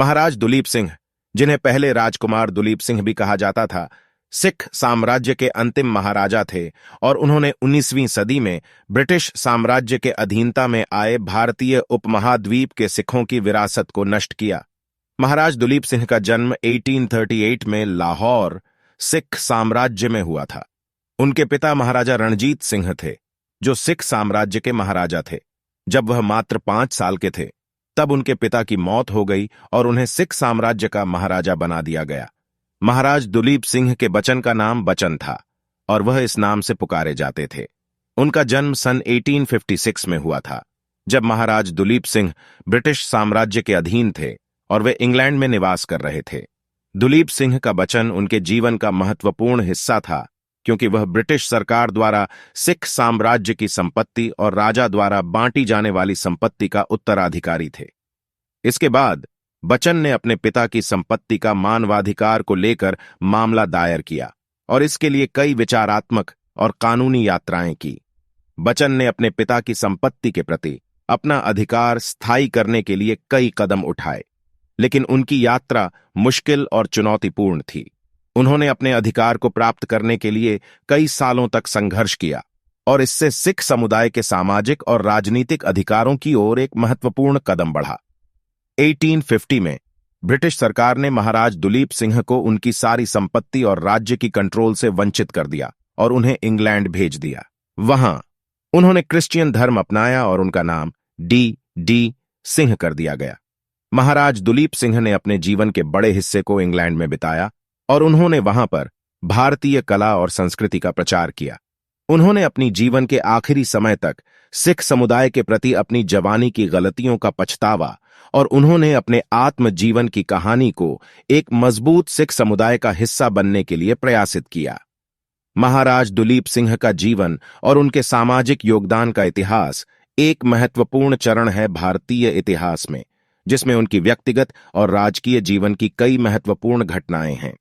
महाराज दुलीप सिंह, जिन्हें पहले राजकुमार दुलीप सिंह भी कहा जाता था, सिख साम्राज्य के अंतिम महाराजा थे और उन्होंने 19वीं सदी में ब्रिटिश साम्राज्य के अधीनता में आए भारतीय उपमहाद्वीप के सिखों की विरासत को नष्ट किया। महाराज दुलीप सिंह का जन्म 1838 में लाहौर, सिख साम्राज्य में हुआ था। उनके पिता महाराजा रणजीत सिंह थे, जो सिख साम्राज्य के महाराजा थे। जब वह मात्र 5 साल के थे, तब उनके पिता की मौत हो गई और उन्हें सिख साम्राज्य का महाराजा बना दिया गया। महाराज दुलीप सिंह के बचन का नाम बचन था और वह इस नाम से पुकारे जाते थे। उनका जन्म सन 1856 में हुआ था, जब महाराज दुलीप सिंह ब्रिटिश साम्राज्य के अधीन थे और वे इंग्लैंड में निवास कर रहे थे। दुलीप सिंह का बचन उनके जीवन का महत्वपूर्ण हिस्सा था, क्योंकि वह ब्रिटिश सरकार द्वारा सिख साम्राज्य की संपत्ति और राजा द्वारा बांटी जाने वाली संपत्ति का उत्तराधिकारी थे। इसके बाद बचन ने अपने पिता की संपत्ति का मानवाधिकार को लेकर मामला दायर किया और इसके लिए कई विचारात्मक और कानूनी यात्राएं की। बचन ने अपने पिता की संपत्ति के प्रति अपना अधिकार स्थायी करने के लिए कई कदम उठाए, लेकिन उनकी यात्रा मुश्किल और चुनौतीपूर्ण थी। उन्होंने अपने अधिकार को प्राप्त करने के लिए कई सालों तक संघर्ष किया और इससे सिख समुदाय के सामाजिक और राजनीतिक अधिकारों की ओर एक महत्वपूर्ण कदम बढ़ा। 1850 में ब्रिटिश सरकार ने महाराज दुलीप सिंह को उनकी सारी संपत्ति और राज्य की कंट्रोल से वंचित कर दिया और उन्हें इंग्लैंड भेज दिया। वहां उन्होंने क्रिश्चियन धर्म अपनाया और उनका नाम डी सिंह कर दिया गया। महाराज दुलीप सिंह ने अपने जीवन के बड़े हिस्से को इंग्लैंड में बिताया और उन्होंने वहां पर भारतीय कला और संस्कृति का प्रचार किया। उन्होंने अपनी जीवन के आखिरी समय तक सिख समुदाय के प्रति अपनी जवानी की गलतियों का पछतावा और उन्होंने अपने आत्म जीवन की कहानी को एक मजबूत सिख समुदाय का हिस्सा बनने के लिए प्रयासित किया। महाराज दुलीप सिंह का जीवन और उनके सामाजिक योगदान का इतिहास एक महत्वपूर्ण चरण है भारतीय इतिहास में, जिसमें उनकी व्यक्तिगत और राजकीय जीवन की कई महत्वपूर्ण घटनाएं हैं।